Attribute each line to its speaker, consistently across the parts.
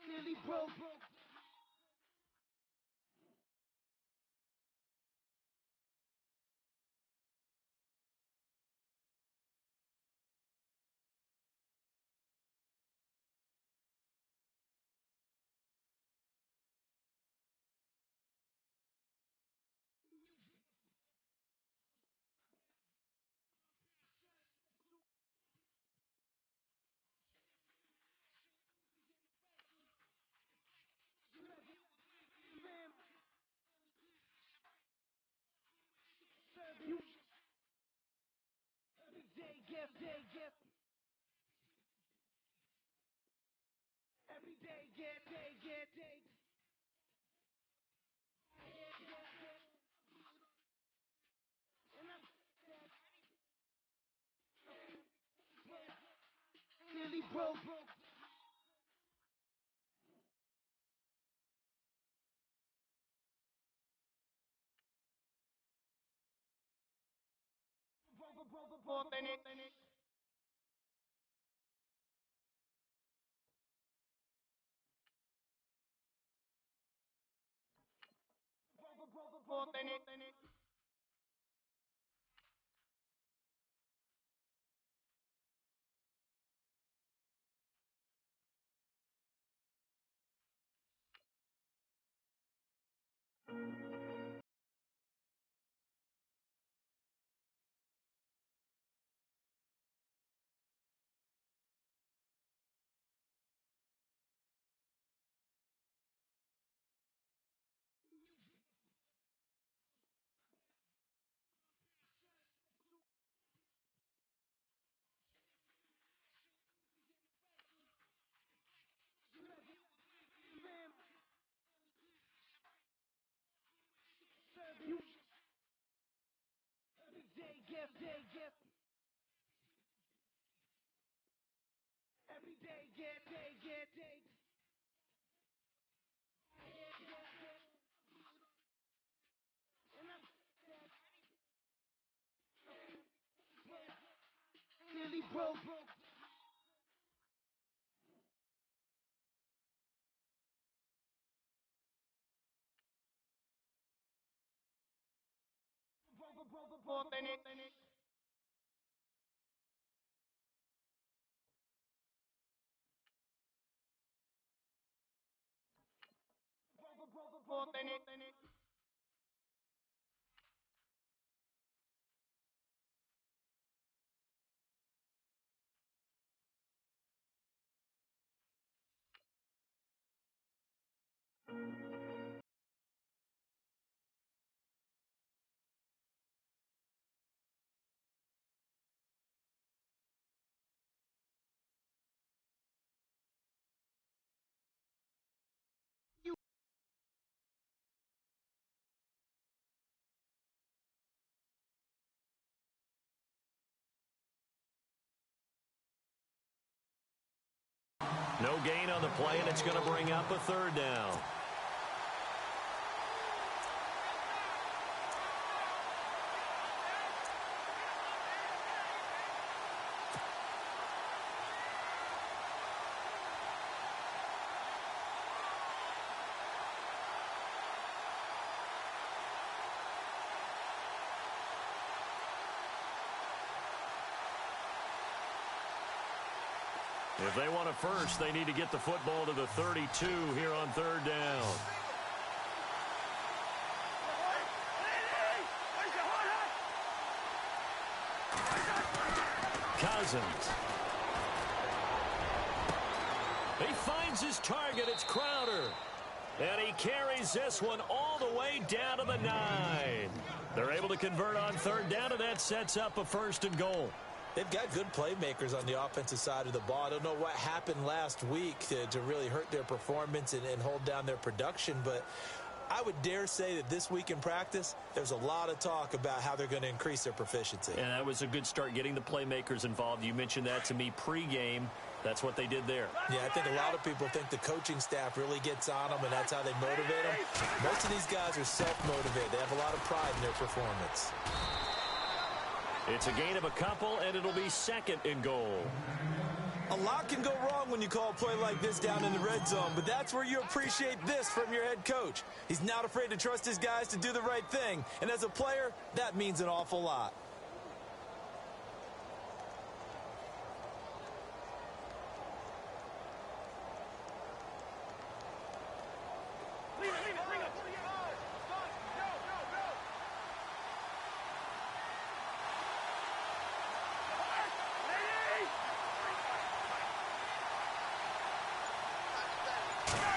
Speaker 1: Nearly broke. You day gift. Every day get. And I'm nearly broke. You day gift. Every day get. And I'm nearly broke.
Speaker 2: No gain on the play, and it's going to bring up a third down. If they want a first, they need to get the football to the 32 here on third down. Cousins. He finds his target. It's Crowder. And he carries this one all the way down to the 9. They're able to convert on third down, and that sets up a first and goal.
Speaker 3: They've got good playmakers on the offensive side of the ball. I don't know what happened last week to really hurt their performance and hold down their production, but I would dare say that this week in practice, there's a lot of talk about how they're going to increase their proficiency.
Speaker 2: And that was a good start, getting the playmakers involved. You mentioned that to me pregame. That's what they did there.
Speaker 3: Yeah, I think a lot of people think the coaching staff really gets on them, and that's how they motivate them. Most of these guys are self-motivated. They have a lot of pride in their performance.
Speaker 2: It's a gain of a couple, and it'll be second and goal.
Speaker 3: A lot can go wrong when you call a play like this down in the red zone, but that's where you appreciate this from your head coach. He's not afraid to trust his guys to do the right thing, and as a player, that means an awful lot.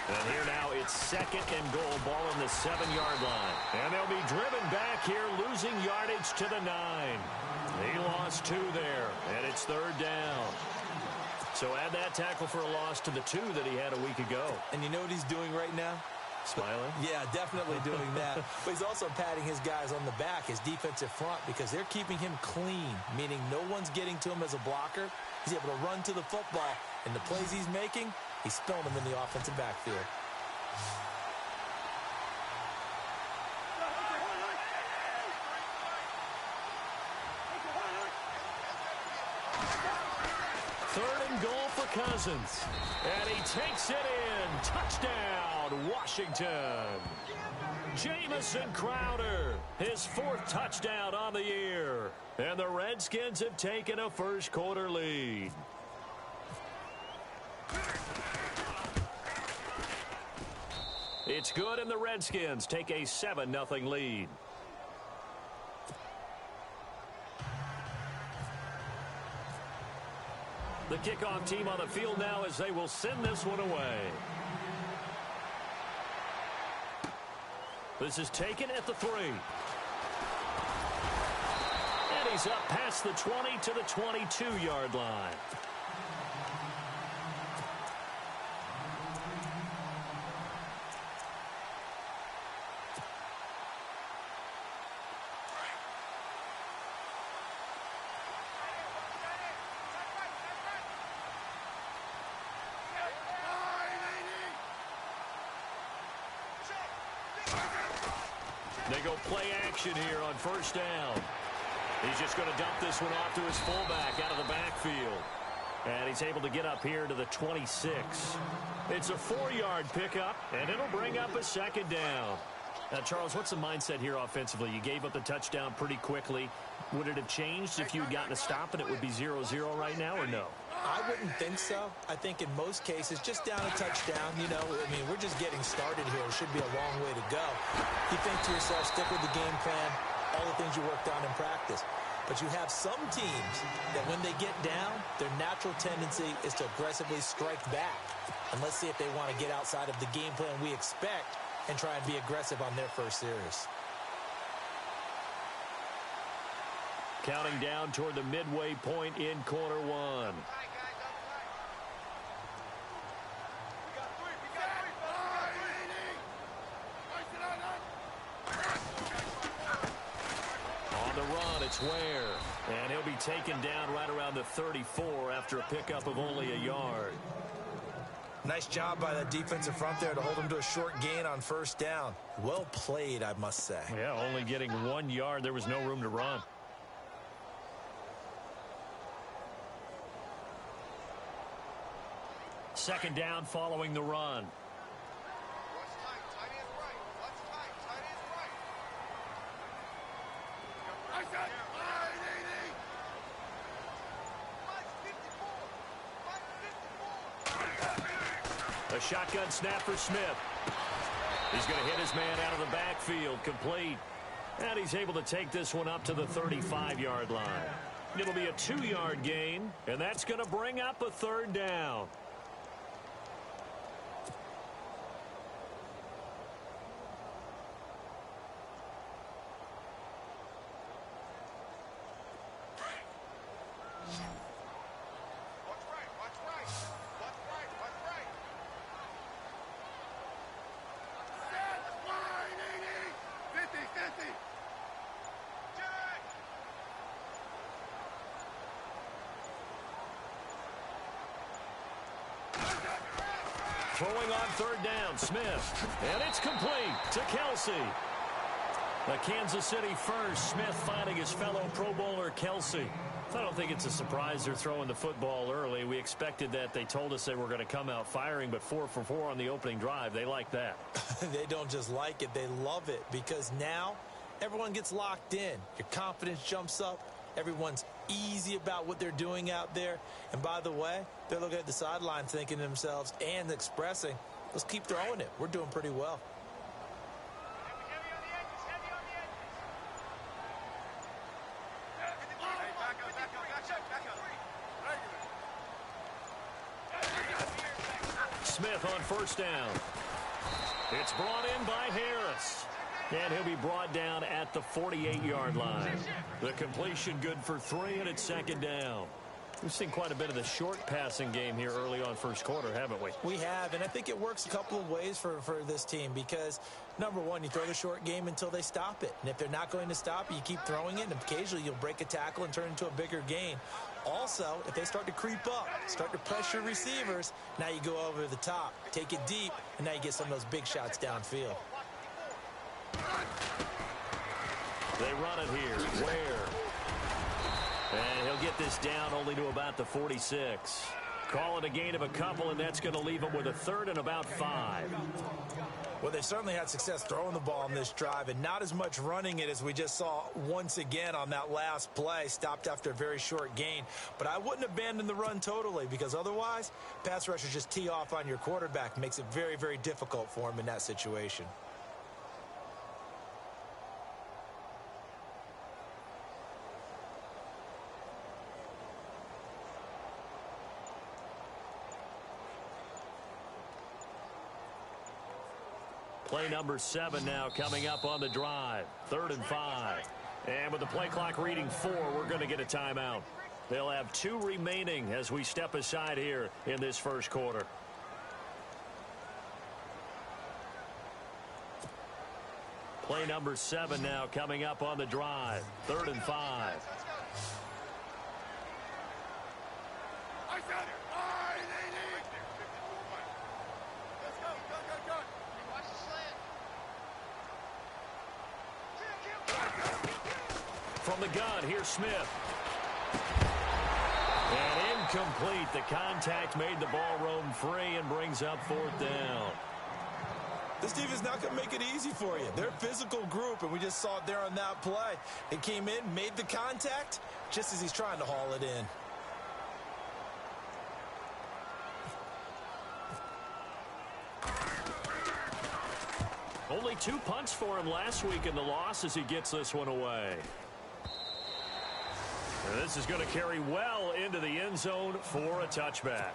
Speaker 2: And here now it's second and goal, ball on the 7-yard line. And they'll be driven back here, losing yardage to the 9. He lost 2 there, and it's third down. So add that tackle for a loss to the 2 that he had a week ago.
Speaker 3: And you know what he's doing right now?
Speaker 2: Smiling?
Speaker 3: Yeah, definitely doing that. But he's also patting his guys on the back, his defensive front, because they're keeping him clean, meaning no one's getting to him as a blocker. He's able to run to the football, and the plays he's making, he's spilling them in the offensive backfield.
Speaker 2: Third and goal for Cousins. And he takes it in. Touchdown, Washington. Jamison Crowder, his 4th touchdown on the year. And the Redskins have taken a first-quarter lead. It's good, and the Redskins take a 7-0 lead. The kickoff team on the field now as they will send this one away. This is taken at the 3. And he's up past the 20 to the 22-yard line. They go play action here on first down. He's just going to dump this one off to his fullback out of the backfield. And he's able to get up here to the 26. It's a 4-yard pickup, and it'll bring up a second down. Now, Charles, what's the mindset here offensively? You gave up the touchdown pretty quickly. Would it have changed if you had gotten a stop and it would be 0-0 right now, or no?
Speaker 3: I wouldn't think so. I think in most cases, just down a touchdown, you know, I mean, we're just getting started here. It should be a long way to go. You think to yourself, stick with the game plan, all the things you worked on in practice. But you have some teams that when they get down, their natural tendency is to aggressively strike back. And let's see if they want to get outside of the game plan we expect and try and be aggressive on their first series.
Speaker 2: Counting down toward the midway point in quarter 1. On the run, it's Ware. And he'll be taken down right around the 34 after a pickup of only a yard.
Speaker 3: Nice job by that defensive front there to hold him to a short gain on first down. Well played, I must say.
Speaker 2: Yeah, only getting 1 yard. There was no room to run. Second down following the run. A shotgun snap for Smith. He's going to hit his man out of the backfield, complete. And he's able to take this one up to the 35-yard line. It'll be a 2-yard gain, and that's going to bring up a third down. Throwing on third down, Smith. And it's complete to Kelsey. The Kansas City first, Smith finding his fellow Pro Bowler Kelsey. I don't think it's a surprise they're throwing the football early. We expected that. They told us they were going to come out firing, but 4 for 4 on the opening drive. They like that.
Speaker 3: They don't just like it, they love it, because now everyone gets locked in. Your confidence jumps up. Everyone's easy about what they're doing out there. And by the way, they're looking at the sideline thinking to themselves and expressing, let's keep throwing it. We're doing pretty well.
Speaker 2: Smith on first down. It's brought in by Harris. And he'll be brought down at the 48-yard line. The completion good for 3, and it's second down. We've seen quite a bit of the short passing game here early on first quarter, haven't we?
Speaker 3: We have, and I think it works a couple of ways for this team because, number one, you throw the short game until they stop it. And if they're not going to stop it, you keep throwing it, and occasionally you'll break a tackle and turn it into a bigger gain. Also, if they start to creep up, start to pressure receivers, now you go over the top, take it deep, and now you get some of those big shots downfield.
Speaker 2: They run it here. Ware. And he'll get this down only to about the 46. Call it a gain of a couple, and that's going to leave him with a third and about 5.
Speaker 3: Well, they've certainly had success throwing the ball in this drive, and not as much running it as we just saw once again on that last play, stopped after a very short gain. But I wouldn't abandon the run totally, because otherwise, pass rushers just tee off on your quarterback. Makes it very, very difficult for him in that situation.
Speaker 2: Play number 7 now coming up on the drive. 3rd and 5. And with the play clock reading 4, we're going to get a timeout. They'll have 2 remaining as we step aside here in this first quarter. Play number 7 now coming up on the drive. 3rd and 5. From the gun, here's Smith. And incomplete. The contact made the ball roam free and brings up 4th down.
Speaker 3: This team is not going to make it easy for you. They're a physical group, and we just saw it there on that play. They came in, made the contact, just as he's trying to haul it in.
Speaker 2: Only 2 punts for him last week in the loss as he gets this one away. And this is going to carry well into the end zone for a touchback.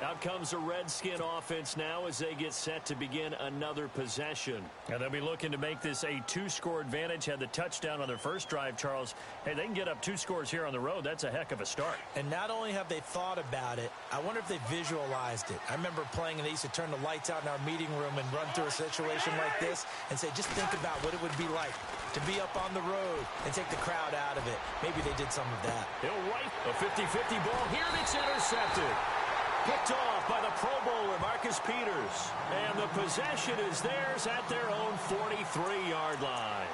Speaker 2: Out comes the Redskin offense now as they get set to begin another possession. And they'll be looking to make this a 2-score advantage. Had the touchdown on their first drive, Charles. Hey, they can get up 2 scores here on the road. That's a heck of a start.
Speaker 3: And not only have they thought about it, I wonder if they visualized it. I remember playing and they used to turn the lights out in our meeting room and run through a situation like this and say, just think about what it would be like to be up on the road and take the crowd out of it. Maybe they did some of that.
Speaker 2: He'll right a 50-50 ball here, and it's intercepted. Picked off by the Pro Bowler, Marcus Peters. And the possession is theirs at their own 43-yard line.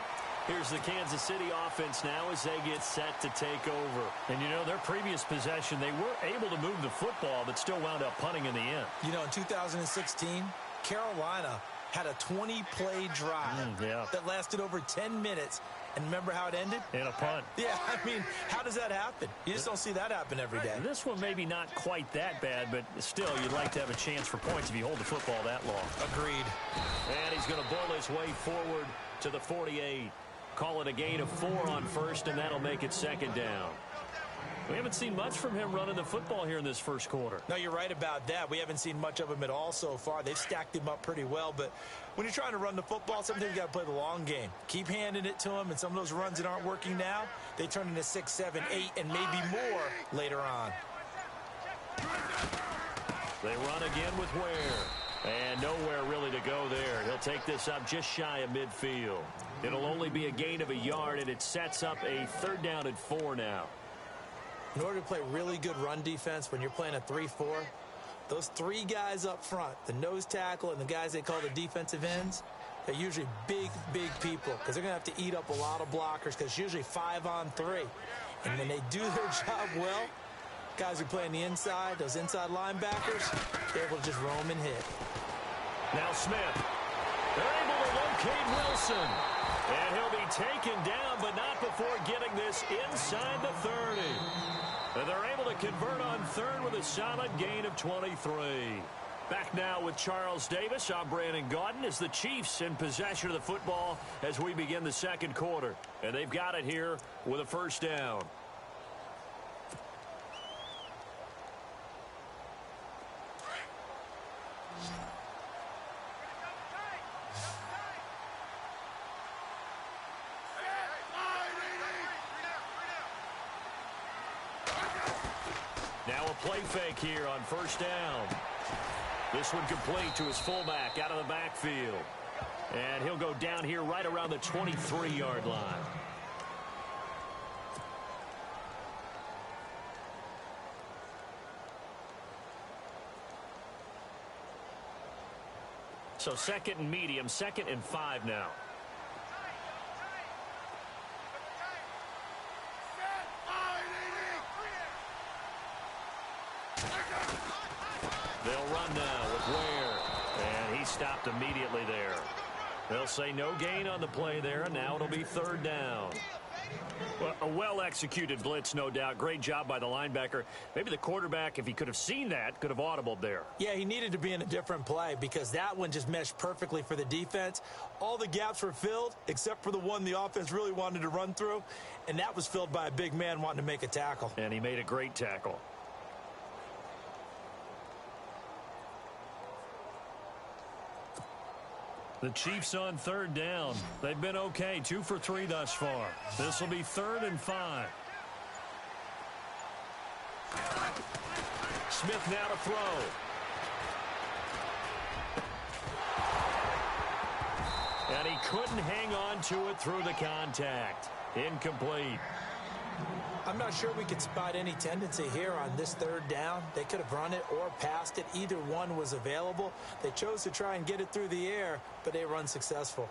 Speaker 2: Here's the Kansas City offense now as they get set to take over. And, you know, their previous possession, they were able to move the football, but still wound up punting in the end.
Speaker 3: You know, in 2016, Carolina had a 20-play drive that lasted over 10 minutes. And remember how it ended?
Speaker 2: In a punt.
Speaker 3: Yeah, I mean, how does that happen? You just don't see that happen every day.
Speaker 2: This one maybe not quite that bad, but still, you'd like to have a chance for points if you hold the football that long.
Speaker 3: Agreed.
Speaker 2: And he's going to bowl his way forward to the 48. Call it a gain of 4 on first, and that'll make it second down. We haven't seen much from him running the football here in this first quarter.
Speaker 3: No, you're right about that. We haven't seen much of him at all so far. They've stacked him up pretty well, but when you're trying to run the football, sometimes you got to play the long game. Keep handing it to him, and some of those runs that aren't working now, they turn into 6, 7, 8, and maybe more later on.
Speaker 2: They run again with Ware. And nowhere really to go there. He'll take this up just shy of midfield. It'll only be a gain of a yard, and it sets up a 3rd down and 4 now.
Speaker 3: In order to play really good run defense when you're playing a 3-4, Those three guys up front, the nose tackle and the guys they call the defensive ends, they're usually big, big people because they're going to have to eat up a lot of blockers because it's usually 5-on-3. And when they do their job well, guys who play on the inside, those inside linebackers, they're able to just roam and hit.
Speaker 2: Now Smith. They're able to locate Wilson. And he'll be taken down, but not before getting this inside the 30. And they're able to convert on third with a solid gain of 23. Back now with Charles Davis. I'm Brandon Gaudin as the Chiefs in possession of the football as we begin the second quarter. And they've got it here with a first down. Now a play fake here on first down. This one complete to his fullback out of the backfield. And he'll go down here right around the 23-yard line. So second and medium, 2nd and 5 now. They'll run now with Ware. And he stopped immediately there. They'll say no gain on the play there, and now it'll be third down. Well, a well-executed blitz, no doubt. Great job by the linebacker. Maybe the quarterback, if he could have seen that, could have audibled there.
Speaker 3: Yeah, he needed to be in a different play because that one just meshed perfectly for the defense. All the gaps were filled except for the one the offense really wanted to run through, and that was filled by a big man wanting to make a tackle.
Speaker 2: And he made a great tackle. The Chiefs on third down. They've been okay, 2 for 3 thus far. This will be 3rd and 5. Smith now to throw. And he couldn't hang on to it through the contact. Incomplete.
Speaker 3: I'm not sure we could spot any tendency here on this third down. They could have run it or passed it. Either one was available. They chose to try and get it through the air, but they were unsuccessful.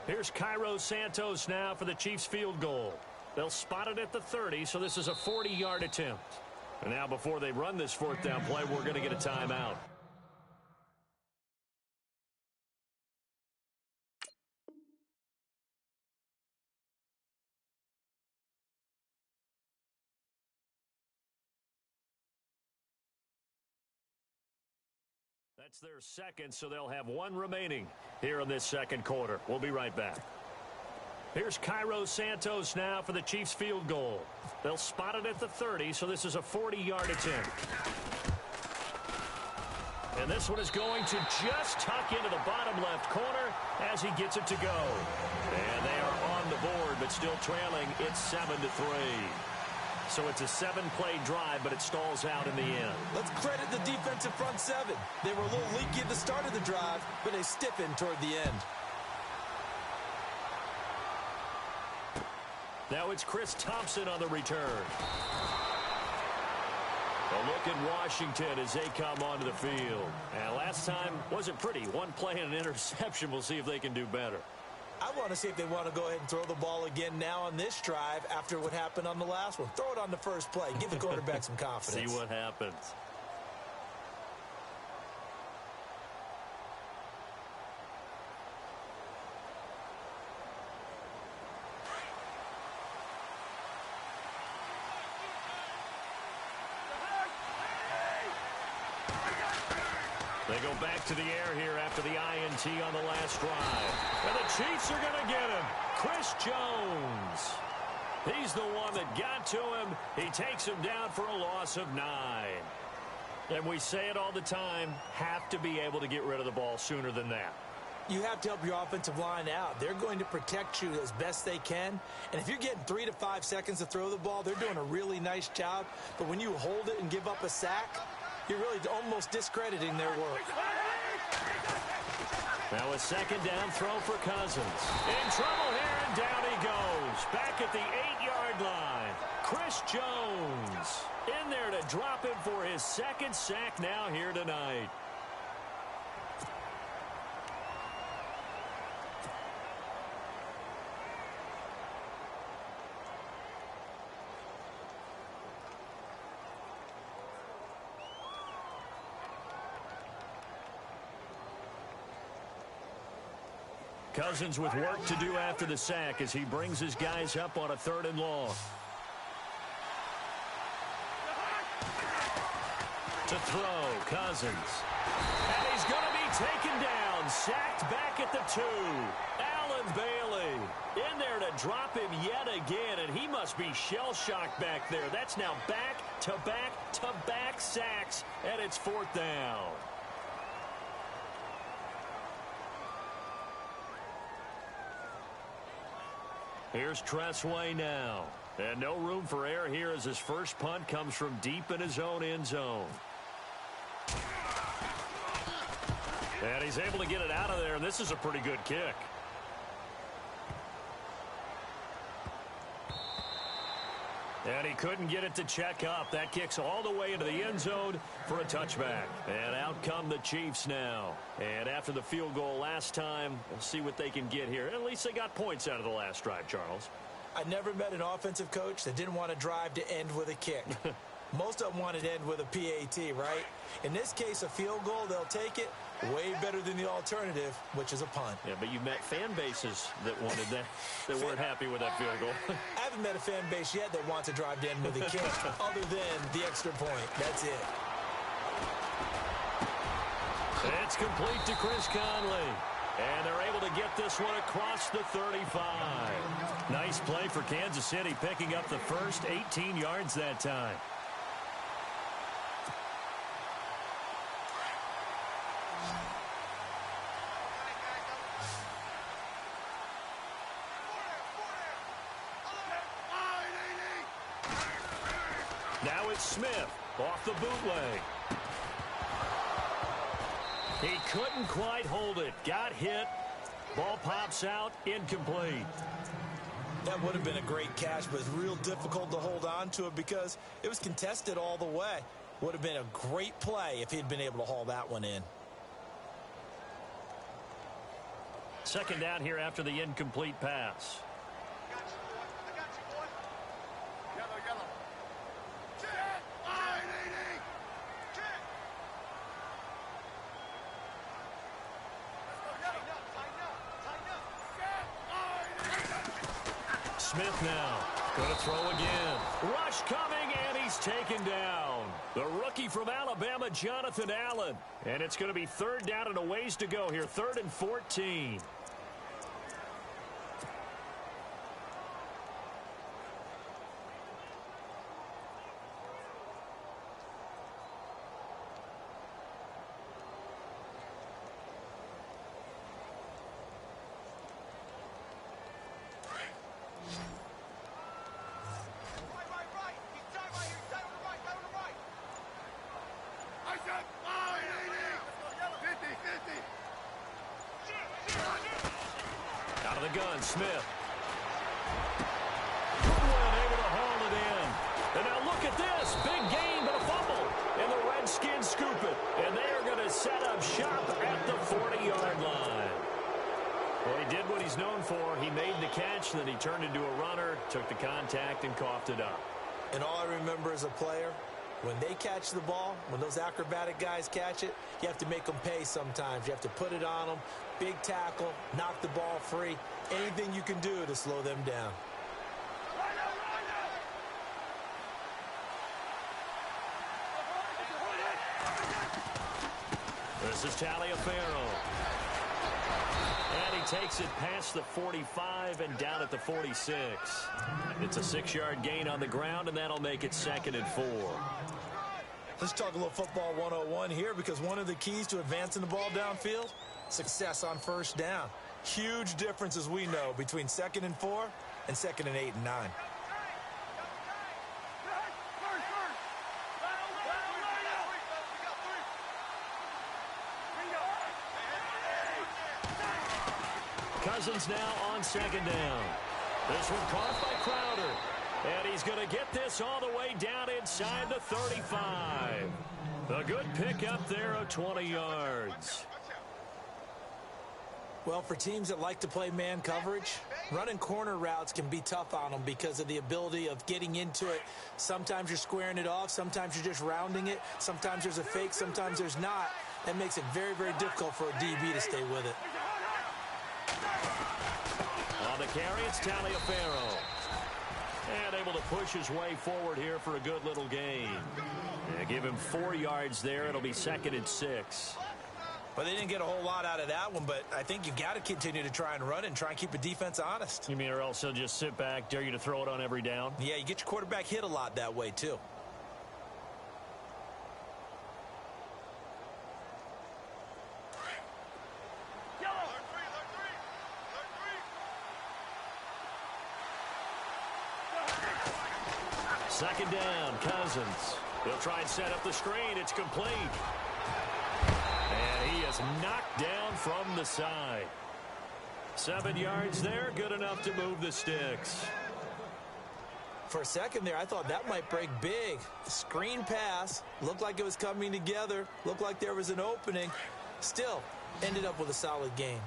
Speaker 2: Here's Cairo Santos now for the Chiefs field goal. They'll spot it at the 30, so this is a 40-yard attempt. And now before they run this 4th down play, we're going to get a timeout. That's their second, so they'll have one remaining here in this second quarter. We'll be right back. Here's Cairo Santos now for the Chiefs field goal. They'll spot it at the 30, so this is a 40-yard attempt. And this one is going to just tuck into the bottom left corner as he gets it to go. And they are on the board, but still trailing. It's 7-3. So it's a 7-play drive, but it stalls out in the end. Let's credit the defensive front 7. They were a little leaky at the start of the drive, but they stiffened toward the end. Now it's Chris Thompson on the return. A look at Washington as they come onto the field. And last time wasn't pretty. One play and an interception. We'll see if they can do better. I want to see if they want to go ahead and throw the ball again now on this drive after what happened on the last one. Throw it on the first play. Give the quarterback some confidence.
Speaker 4: See what happens.
Speaker 2: They go back to the air here after the INT on the last drive. And the Chiefs are going to get him. Chris Jones. He's the one that got to him. He takes him down for a loss of 9. And we say it all the time, have to be able to get rid of the ball sooner than that.
Speaker 3: You have to help your offensive line out. They're going to protect you as best they can. And if you're getting 3 to 5 seconds to throw the ball, they're doing a really nice job. But when you hold it and give up a sack, you're really almost discrediting their work.
Speaker 2: Now a second down throw for Cousins. In trouble here, and down he goes. Back at the 8-yard line. Chris Jones in there to drop him for his second sack now here tonight. Cousins with work to do after the sack as he brings his guys up on a 3rd and long. To throw, Cousins. And he's going to be taken down, sacked back at the 2. Allen Bailey in there to drop him yet again, and he must be shell-shocked back there. That's now back-to-back-to-back sacks, and it's 4th down. Here's Tressway now. And no room for error here as his first punt comes from deep in his own end zone. And he's able to get it out of there. This is a pretty good kick. And he couldn't get it to check up. That kicks all the way into the end zone for a touchback. And out come the Chiefs now. And after the field goal last time, we'll see what they can get here. At least they got points out of the last drive, Charles.
Speaker 3: I never met an offensive coach that didn't want to drive to end with a kick. Most of them wanted to end with a PAT, right? In this case, a field goal, they'll take it. Way better than the alternative, which is a punt.
Speaker 2: Yeah, but you met fan bases that wanted that, that weren't happy with that field goal.
Speaker 3: I haven't met a fan base yet that wants to drive to end with a kick, other than the extra point. That's it.
Speaker 2: It's complete to Chris Conley. And they're able to get this one across the 35. Nice play for Kansas City, picking up the first 18 yards that time. Now it's Smith off the bootleg. He couldn't quite hold it. Got hit. Ball pops out. Incomplete.
Speaker 3: That would have been a great catch, but it's real difficult to hold on to it because it was contested all the way. Would have been a great play if he'd been able to haul that one in.
Speaker 2: Second down here after the incomplete pass. Smith now going to throw again. Rush coming, and he's taken down. The rookie from Alabama, Jonathan Allen. And it's going to be 3rd down and a ways to go here. 3rd and 14. Out of the gun, Smith. Goodwin able to haul it in. And now look at this. Big gain, but a fumble. And the Redskins scoop it. And they are going to set up shop at the 40-yard line. Well, he did what he's known for. He made the catch, then he turned into a runner, took the contact, and coughed it up.
Speaker 3: And all I remember as a player, when they catch the ball, when those acrobatic guys catch it, you have to make them pay sometimes. You have to put it on them, big tackle, knock the ball free, anything you can do to slow them down.
Speaker 2: This is Taliaferro. And he takes it past the 45 and down at the 46. It's a 6-yard gain on the ground, and that'll make it 2nd and 4.
Speaker 3: Let's talk a little football 101 here, because one of the keys to advancing the ball downfield, success on first down. Huge difference, as we know, between 2nd and 4 and 2nd and 8 and 9.
Speaker 2: Cousins now on 2nd down. This one caught by Crowder. And he's going to get this all the way down inside the 35. A good pickup there of 20 yards.
Speaker 3: Well, for teams that like to play man coverage, running corner routes can be tough on them because of the ability of getting into it. Sometimes you're squaring it off. Sometimes you're just rounding it. Sometimes there's a fake. Sometimes there's not. That makes it very, very difficult for a DB to stay with it.
Speaker 2: On the carry, it's Taliaferro. And able to push his way forward here for a good little gain. Yeah, give him 4 yards there. It'll be 2nd and 6.
Speaker 3: Well, they didn't get a whole lot out of that one, but I think you've got to continue to try and run it and try and keep the defense honest.
Speaker 2: You mean or else he'll just sit back, dare you to throw it on every down?
Speaker 3: Yeah, you get your quarterback hit a lot that way, too.
Speaker 2: Second down, Cousins. He'll try and set up the screen. It's complete. And he is knocked down from the side. 7 yards there, good enough to move the sticks.
Speaker 3: For a second there, I thought that might break big. Screen pass, looked like it was coming together, looked like there was an opening. Still, ended up with a solid game.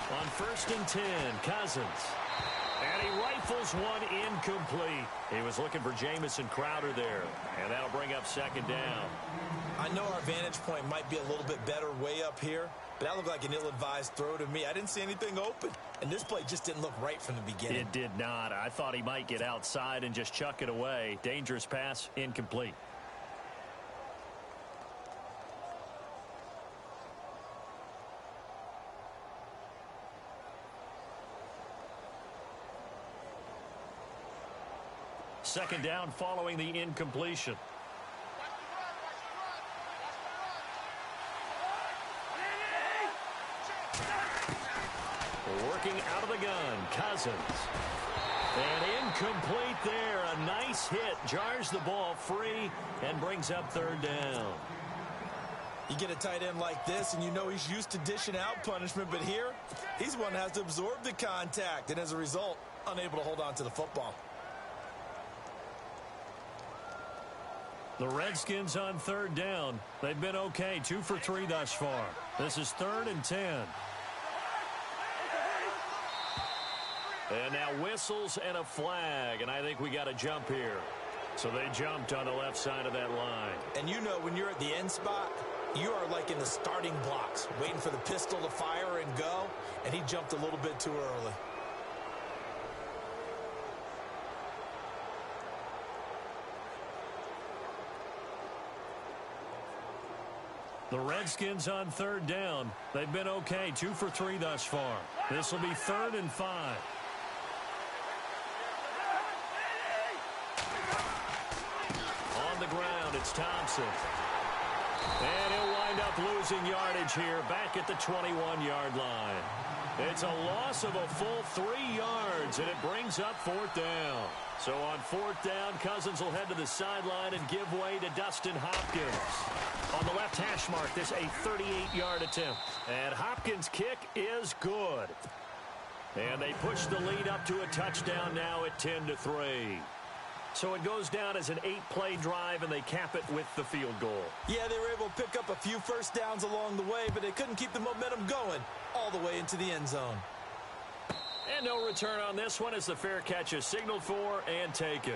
Speaker 2: On 1st and 10, Cousins. And he rifles one incomplete. He was looking for Jamison Crowder there. And that'll bring up 2nd down.
Speaker 3: I know our vantage point might be a little bit better way up here, but that looked like an ill-advised throw to me. I didn't see anything open. And this play just didn't look right from the beginning.
Speaker 2: It did not. I thought he might get outside and just chuck it away. Dangerous pass, incomplete. Second down following the incompletion. Working out of the gun, Cousins. And incomplete there. A nice hit. Jars the ball free and brings up 3rd down.
Speaker 3: You get a tight end like this, and you know he's used to dishing out punishment, but here, he's one that has to absorb the contact, and as a result, unable to hold on to the football.
Speaker 2: The Redskins on 3rd down. They've been okay, 2 for 3 thus far. This is 3rd and 10. And now whistles and a flag, and I think we got a jump here. So they jumped on the left side of that line.
Speaker 3: And you know when you're at the end spot, you are like in the starting blocks, waiting for the pistol to fire and go, and he jumped a little bit too early.
Speaker 2: The Redskins on 3rd down. They've been okay, 2 for 3 thus far. This will be 3rd and 5. On the ground, it's Thompson. And he'll wind up losing yardage here back at the 21-yard line. It's a loss of a full 3 yards, and it brings up 4th down. So on 4th down, Cousins will head to the sideline and give way to Dustin Hopkins. On the left hash mark, this a 38-yard attempt. And Hopkins' kick is good. And they push the lead up to a touchdown now at 10-3. So it goes down as an 8-play drive, and they cap it with the field goal.
Speaker 3: Yeah, they were able to pick up a few first downs along the way, but they couldn't keep the momentum going all the way into the end zone.
Speaker 2: And no return on this one as the fair catch is signaled for and taken.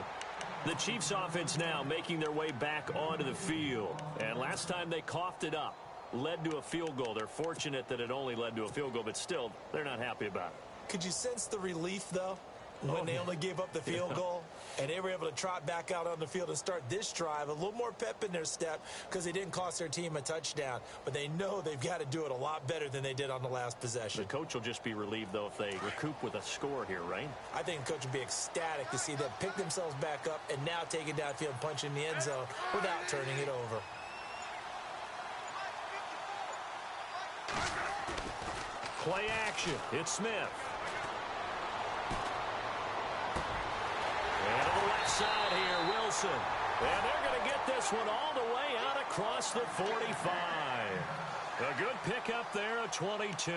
Speaker 2: The Chiefs offense now making their way back onto the field. And last time they coughed it up, led to a field goal. They're fortunate that it only led to a field goal, but still, they're not happy about it.
Speaker 3: Could you sense the relief, though, when they only gave up the field goal? And they were able to trot back out on the field and start this drive. A little more pep in their step because they didn't cost their team a touchdown. But they know they've got to do it a lot better than they did on the last possession.
Speaker 2: The coach will just be relieved, though, if they recoup with a score here, right?
Speaker 3: I think the coach will be ecstatic to see them pick themselves back up and now take it downfield and punch in the end zone without turning it over.
Speaker 2: Play action. It's Smith. And to the left side here, Wilson. And they're going to get this one all the way out across the 45. A good pickup there of 22.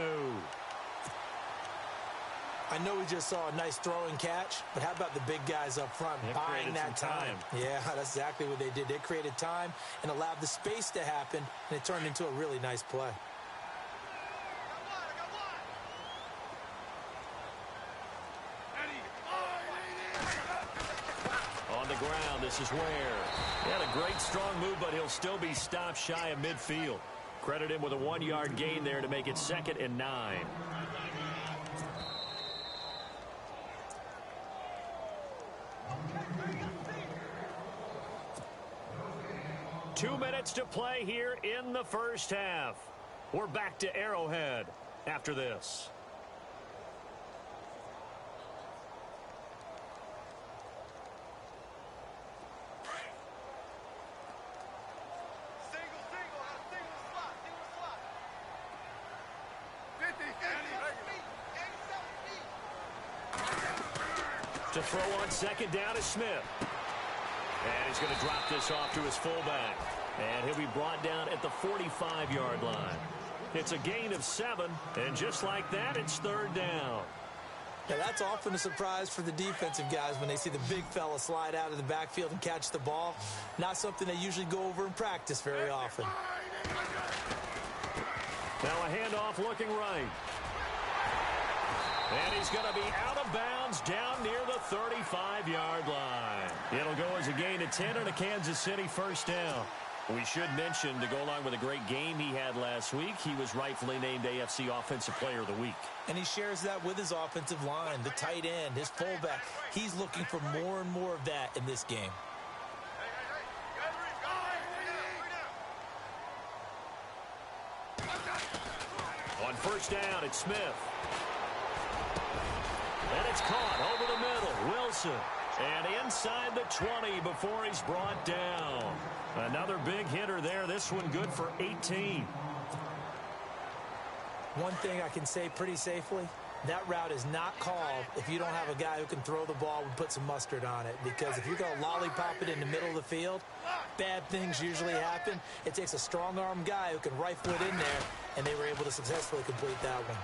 Speaker 3: I know we just saw a nice throwing catch, but how about the big guys up front buying that time? Yeah, that's exactly what they did. They created time and allowed the space to happen, and it turned into a really nice play.
Speaker 2: On the ground, this is Ware. He had a great strong move, but he'll still be stopped shy of midfield. Credit him with a 1-yard gain there to make it 2nd and 9. Two minutes to play here in the first half. We're back to Arrowhead after this. To throw on 2nd down is Smith. And he's going to drop this off to his fullback. And he'll be brought down at the 45-yard line. It's a gain of 7, and just like that, it's 3rd down.
Speaker 3: Yeah, that's often a surprise for the defensive guys when they see the big fella slide out of the backfield and catch the ball. Not something they usually go over in practice very often.
Speaker 2: Now a handoff looking right. And he's going to be out of bounds down near the 35-yard line. It'll go as a gain of 10 and a Kansas City 1st down. We should mention, to go along with a great game he had last week, he was rightfully named AFC Offensive Player of the Week.
Speaker 3: And he shares that with his offensive line, the tight end, his fullback. He's looking for more and more of that in this game.
Speaker 2: On 1st down, it's Smith. And it's caught over the middle. Wilson. And inside the 20 before he's brought down. Another big hitter there. This one good for 18.
Speaker 3: One thing I can say pretty safely, that route is not called if you don't have a guy who can throw the ball and put some mustard on it. Because if you're going to lollipop it in the middle of the field, bad things usually happen. It takes a strong-arm guy who can rifle it in there, and they were able to successfully complete that one.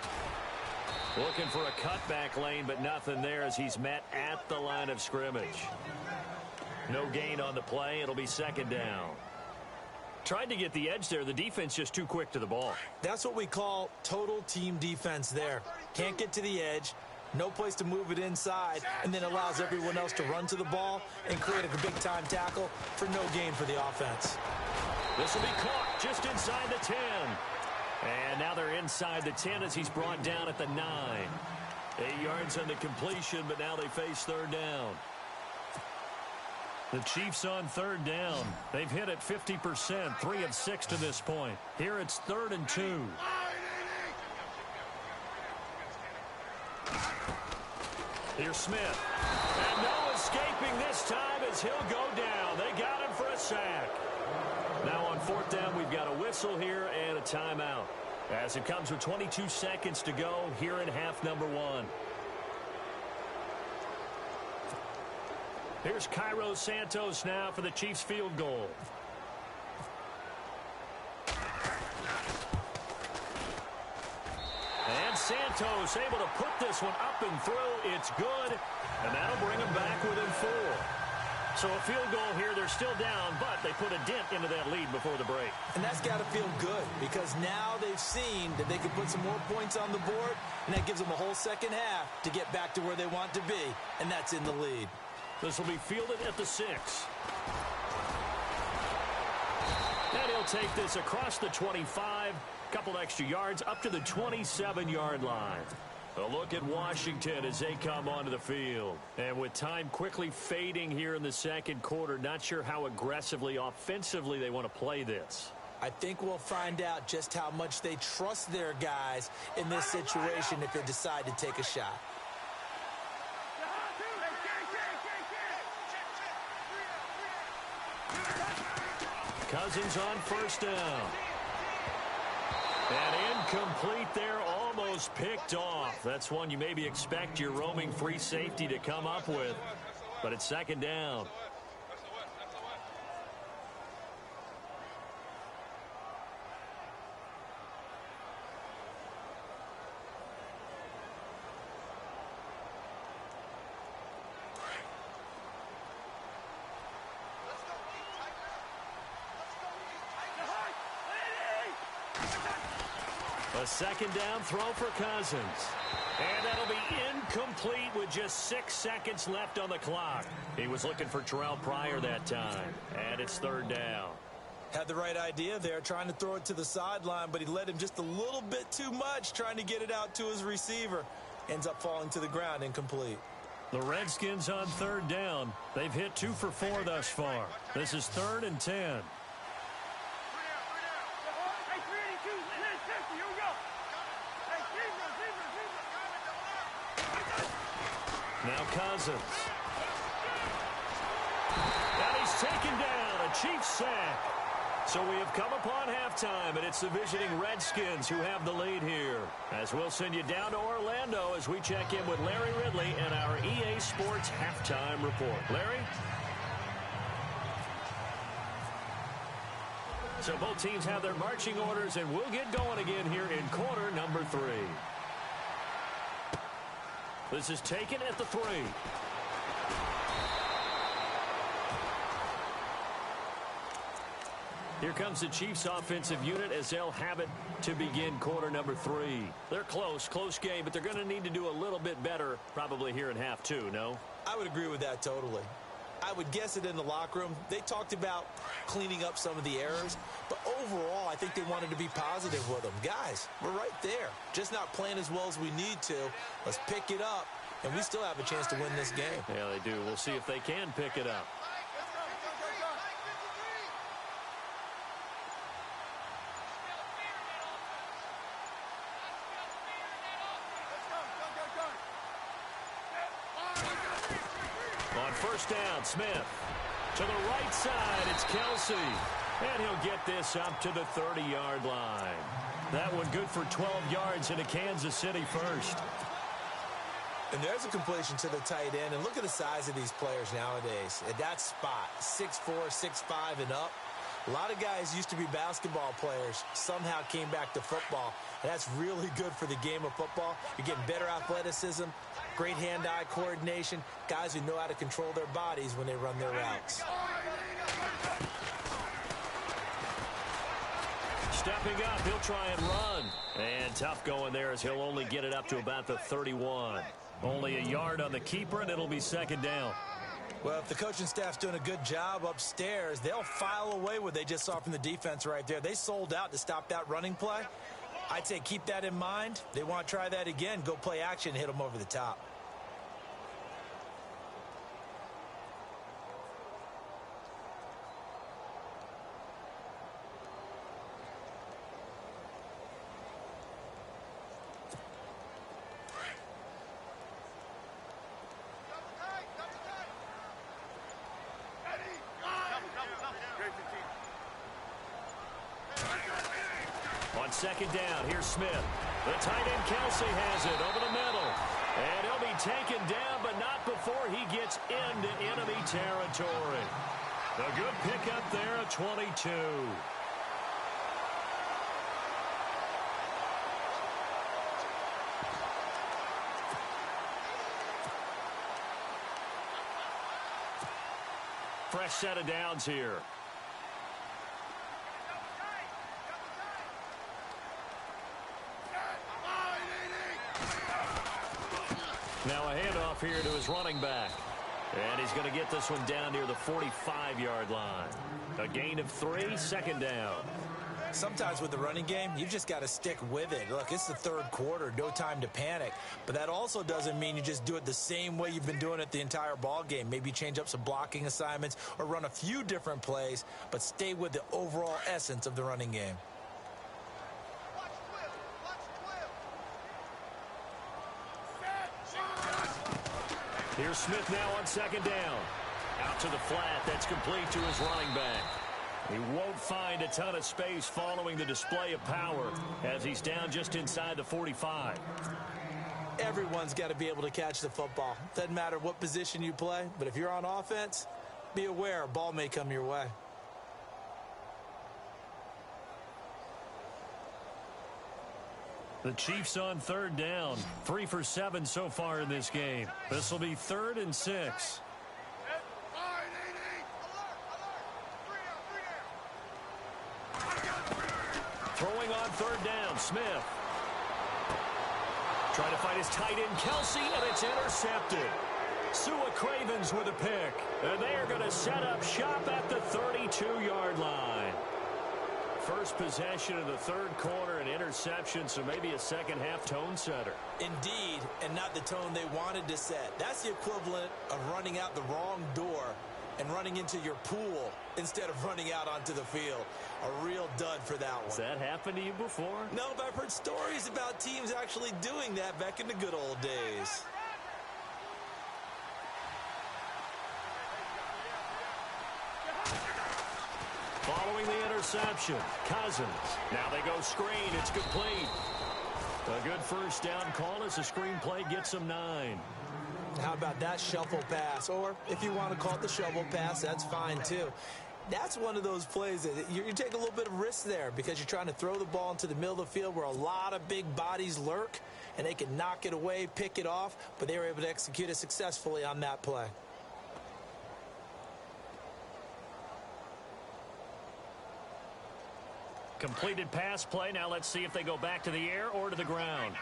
Speaker 2: Looking for a cutback lane, but nothing there as he's met at the line of scrimmage. No gain on the play. It'll be 2nd down. Tried to get the edge there. The defense just too quick to the ball.
Speaker 3: That's what we call total team defense there. Can't get to the edge, no place to move it inside, and then allows everyone else to run to the ball and create a big-time tackle for no gain for the offense.
Speaker 2: This will be caught just inside the 10. And now they're inside the 10 as he's brought down at the 9. 8 yards on the completion, but now they face 3rd down. The Chiefs on 3rd down. They've hit it 50%, 3 of 6 to this point. Here it's 3rd and 2. Here's Smith. And no escaping this time as he'll go down. They got him for a sack. Now on 4th down, we've got a whistle here and a timeout. As it comes with 22 seconds to go here in half number 1. Here's Cairo Santos now for the Chiefs field goal. And Santos able to put this one up and through. It's good. And that'll bring them back within 4. So a field goal here. They're still down, but they put a dent into that lead before the break.
Speaker 3: And that's got to feel good because now they've seen that they can put some more points on the board, and that gives them a whole 2nd half to get back to where they want to be, and that's in the lead.
Speaker 2: This will be fielded at the 6. And he'll take this across the 25. Couple extra yards up to the 27-yard line. A look at Washington as they come onto the field. And with time quickly fading here in the 2nd quarter, not sure how aggressively, offensively they want to play this.
Speaker 3: I think we'll find out just how much they trust their guys in this situation if they decide to take a shot.
Speaker 2: Cousins on 1st down. And incomplete there, almost picked off. That's one you maybe expect your roaming free safety to come up with. But it's 2nd down. A second down throw for Cousins. And that'll be incomplete with just 6 seconds left on the clock. He was looking for Terrell Pryor that time. And it's third down.
Speaker 3: Had the right idea there, trying to throw it to the sideline, but he led him just a little bit too much, trying to get it out to his receiver. Ends up falling to the ground, incomplete.
Speaker 2: The Redskins on third down. They've hit 2 for 4 thus far. This is 3rd and 10. Now Cousins. And he's taken down. A Chiefs sack. So we have come upon halftime, and it's the visiting Redskins who have the lead here. As we'll send you down to Orlando as we check in with Larry Ridley and our EA Sports Halftime Report. Larry? So both teams have their marching orders, and we'll get going again here in quarter number 3. This is taken at the 3. Here comes the Chiefs offensive unit as they'll have it to begin quarter number 3. They're close game, but they're going to need to do a little bit better probably here in half 2, no?
Speaker 3: I would agree with that totally. I would guess it in the locker room. They talked about cleaning up some of the errors, but overall, I think they wanted to be positive with them. Guys, we're right there. Just not playing as well as we need to. Let's pick it up, and we still have a chance to win this game.
Speaker 2: Yeah, they do. We'll see if they can pick it up. On first down, Smith. To the right side, it's Kelsey. And he'll get this up to the 30-yard line. That one good for 12 yards into Kansas City first.
Speaker 3: And there's a completion to the tight end. And look at the size of these players nowadays. At that spot, 6'4", 6'5", and up. A lot of guys used to be basketball players, somehow came back to football. And that's really good for the game of football. You're getting better athleticism, great hand-eye coordination, guys who know how to control their bodies when they run their routes.
Speaker 2: Stepping up, he'll try and run. And tough going there as he'll only get it up to about the 31. Only a yard on the keeper, and it'll be second down.
Speaker 3: Well, if the coaching staff's doing a good job upstairs, they'll file away what they just saw from the defense right there. They sold out to stop that running play. I'd say keep that in mind. They want to try that again. Go play action, hit them over the top.
Speaker 2: On second down, here's Smith. The tight end Kelsey has it over the middle. And he'll be taken down, but not before he gets into enemy territory. A good pickup there at 22. Fresh set of downs here. Now a handoff here to his running back. And he's going to get this one down near the 45-yard line. A gain of 3, second down.
Speaker 3: Sometimes with the running game, you've just got to stick with it. Look, it's the third quarter, no time to panic. But that also doesn't mean you just do it the same way you've been doing it the entire ball game. Maybe change up some blocking assignments or run a few different plays, but stay with the overall essence of the running game.
Speaker 2: Here's Smith now on second down. Out to the flat. That's complete to his running back. He won't find a ton of space following the display of power as he's down just inside the 45.
Speaker 3: Everyone's got to be able to catch the football. Doesn't matter what position you play, but if you're on offense, be aware a ball may come your way.
Speaker 2: The Chiefs on third down. 3 for 7 so far in this game. This will be 3rd and 6. Throwing on third down, Smith. Trying to find his tight end, Kelsey, and it's intercepted. Sua Cravens with a pick. And they are going to set up shop at the 32-yard line. First possession of the third quarter, an interception, so maybe a second-half tone setter.
Speaker 3: Indeed, and not the tone they wanted to set. That's the equivalent of running out the wrong door and running into your pool instead of running out onto the field. A real dud for that one.
Speaker 2: Has that happened to you before?
Speaker 3: No, but I've heard stories about teams actually doing that back in the good old days.
Speaker 2: Following the interception, Cousins. Now they go screen. It's complete. A good first down call as the screen play gets them 9.
Speaker 3: How about that shuffle pass? Or if you want to call it the shovel pass, that's fine too. That's one of those plays that you take a little bit of risk there because you're trying to throw the ball into the middle of the field where a lot of big bodies lurk, and they can knock it away, pick it off, but they were able to execute it successfully on that play.
Speaker 2: Completed pass play. Now let's see if they go back to the air or to the ground.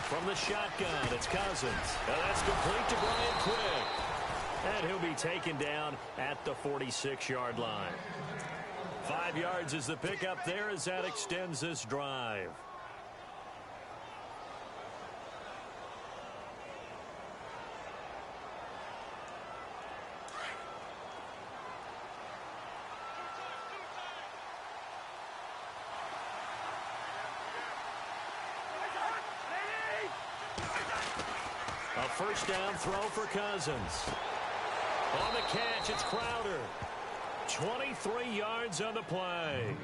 Speaker 2: From the shotgun, it's Cousins. And that's complete to Brian Quick. And he'll be taken down at the 46-yard line. 5 yards is the pickup there as that extends this drive. A first down throw for Cousins. On the catch, it's Crowder. 23 yards on the play.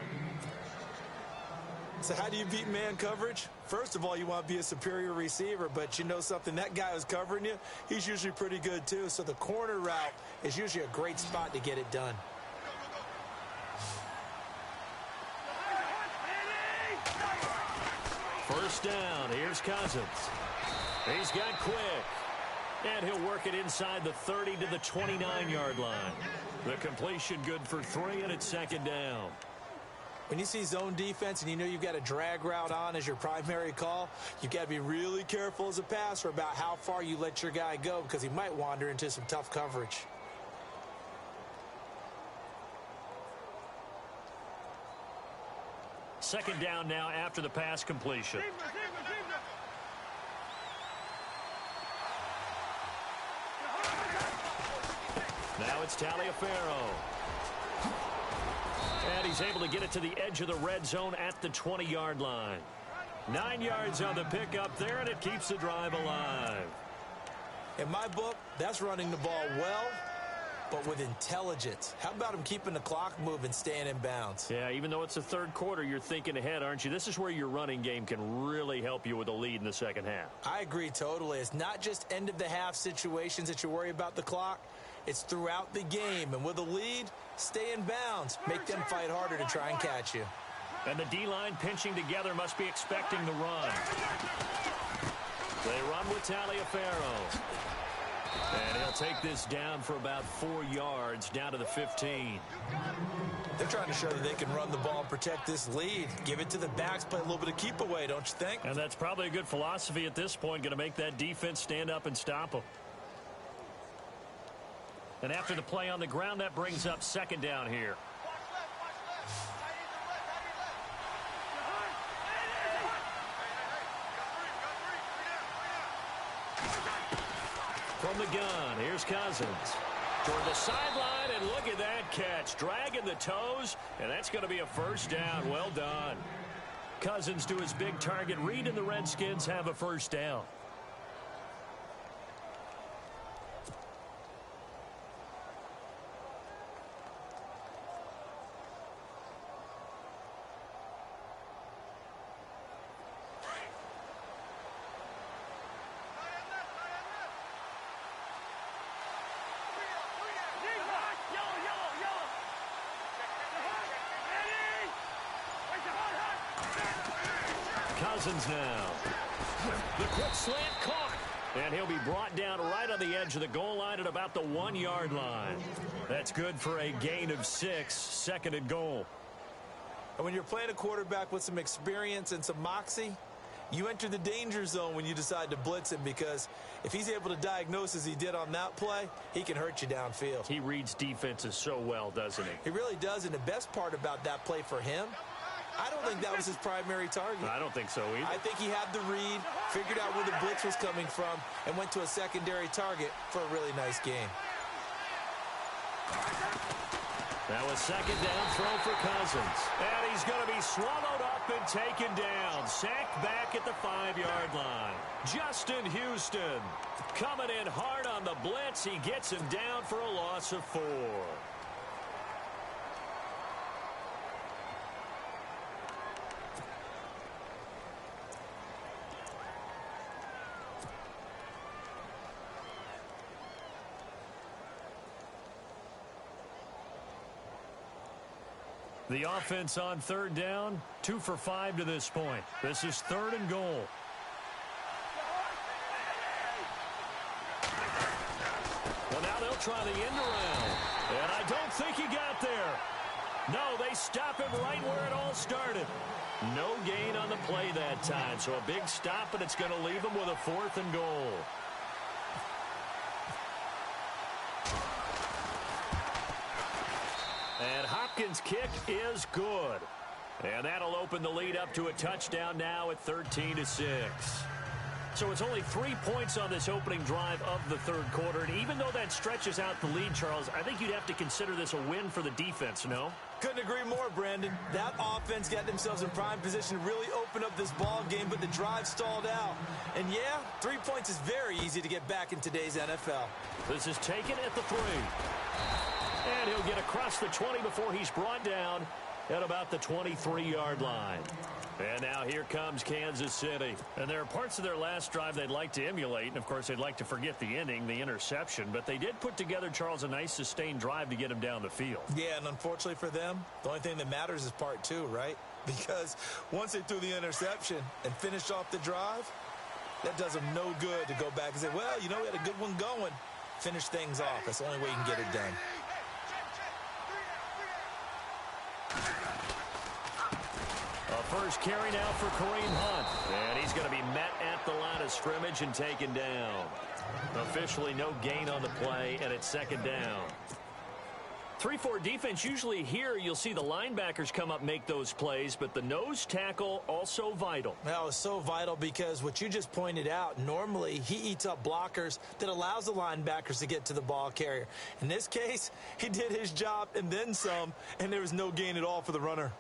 Speaker 3: So how do you beat man coverage? First of all, you want to be a superior receiver, but you know something, that guy who's covering you, he's usually pretty good too. So the corner route is usually a great spot to get it done.
Speaker 2: First down, here's Cousins. He's got Quick. And he'll work it inside the 30 to the 29-yard line. The completion good for 3, and it's second down.
Speaker 3: When you see zone defense and you know you've got a drag route on as your primary call, you've got to be really careful as a passer about how far you let your guy go because he might wander into some tough coverage.
Speaker 2: Second down now after the pass completion. Now it's Taliaferro. And he's able to get it to the edge of the red zone at the 20-yard line. 9 yards on the pickup there, and it keeps the drive alive.
Speaker 3: In my book, that's running the ball well, but with intelligence. How about him keeping the clock moving, staying in bounds?
Speaker 2: Yeah, even though it's the third quarter, you're thinking ahead, aren't you? This is where your running game can really help you with a lead in the second half.
Speaker 3: I agree totally. It's not just end-of-the-half situations that you worry about the clock. It's throughout the game. And with a lead, stay in bounds. Make them fight harder to try and catch you.
Speaker 2: And the D-line pinching together must be expecting the run. They run with Taliaferro. And he'll take this down for about 4 yards, down to the 15.
Speaker 3: They're trying to show that they can run the ball and protect this lead. Give it to the backs, play a little bit of keep away, don't you think?
Speaker 2: And that's probably a good philosophy at this point, going to make that defense stand up and stop them. And after the play on the ground, that brings up second down here. From the gun, here's Cousins. Toward the sideline, and look at that catch. Dragging the toes, and that's going to be a first down. Well done. Cousins to his big target. Reed and the Redskins have a first down. Cousins now. The quick slant caught. And he'll be brought down right on the edge of the goal line at about the 1-yard line. That's good for a gain of 6, second and goal.
Speaker 3: And when you're playing a quarterback with some experience and some moxie, you enter the danger zone when you decide to blitz him, because if he's able to diagnose as he did on that play, he can hurt you downfield.
Speaker 2: He reads defenses so well, doesn't he?
Speaker 3: He really does, and the best part about that play for him, I don't think that was his primary target.
Speaker 2: I don't think so either. I
Speaker 3: think he had the read, figured out where the blitz was coming from, and went to a secondary target for a really nice game.
Speaker 2: Now a second down throw for Cousins. And he's going to be swallowed up and taken down. Sacked back at the 5-yard line. Justin Houston coming in hard on the blitz. He gets him down for a loss of 4. The offense on third down, 2 for 5 to this point. This is 3rd and goal. Well, now they'll try the end around. And I don't think he got there. No, they stop him right where it all started. No gain on the play that time. So a big stop, and it's going to leave him with a 4th and goal. And Hopkins' kick is good. And that'll open the lead up to a touchdown now at 13-6. So it's only 3 points on this opening drive of the third quarter. And even though that stretches out the lead, Charles, I think you'd have to consider this a win for the defense, no?
Speaker 3: Couldn't agree more, Brandon. That offense got themselves in prime position to really open up this ball game, but the drive stalled out. And yeah, 3 points is very easy to get back in today's NFL.
Speaker 2: This is taken at the 3. And he'll get across the 20 before he's brought down at about the 23-yard line. And now here comes Kansas City. And there are parts of their last drive they'd like to emulate. And, of course, they'd like to forget the inning, the interception. But they did put together, Charles, a nice sustained drive to get him down the field.
Speaker 3: Yeah, and unfortunately for them, the only thing that matters is part 2, right? Because once they threw the interception and finished off the drive, that does them no good to go back and say, well, you know, we had a good one going. Finish things off. That's the only way you can get it done.
Speaker 2: A first carry now for Kareem Hunt. And he's going to be met at the line of scrimmage and taken down. Officially no gain on the play, and it's second down. 3-4 defense, usually here you'll see the linebackers come up, make those plays, but the nose tackle also vital.
Speaker 3: Well, it's so vital because what you just pointed out, normally he eats up blockers that allows the linebackers to get to the ball carrier. In this case, he did his job and then some, and there was no gain at all for the runner.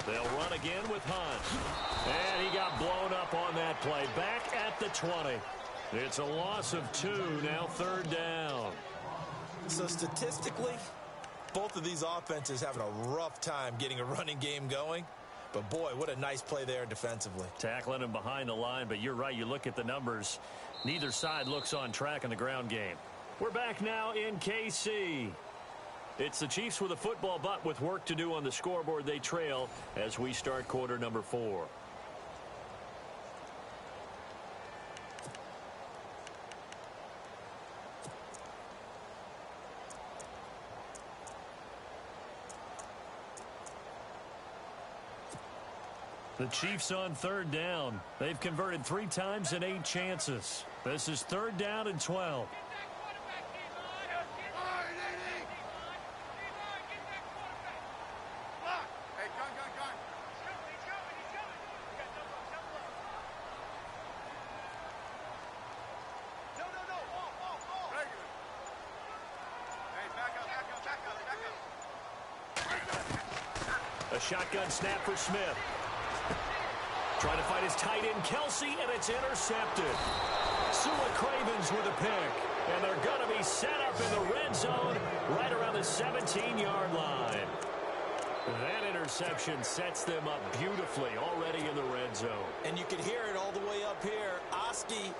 Speaker 2: They'll run again with Hunt. And he got blown up on that play. Back at the 20. It's a loss of 2, now third down.
Speaker 3: So statistically, both of these offenses having a rough time getting a running game going. But boy, what a nice play there defensively.
Speaker 2: Tackling him behind the line, but you're right, you look at the numbers. Neither side looks on track in the ground game. We're back now in KC. It's the Chiefs with a football, but with work to do on the scoreboard, they trail as we start quarter number 4. The Chiefs on third down. They've converted 3 times in 8 chances. This is third down and 12. A shotgun snap for Smith. Trying to find his tight end, Kelsey, and it's intercepted. Sua Cravens with a pick. And they're going to be set up in the red zone right around the 17-yard line. That interception sets them up beautifully already in the red zone.
Speaker 3: And you can hear it all the way up here. Oski,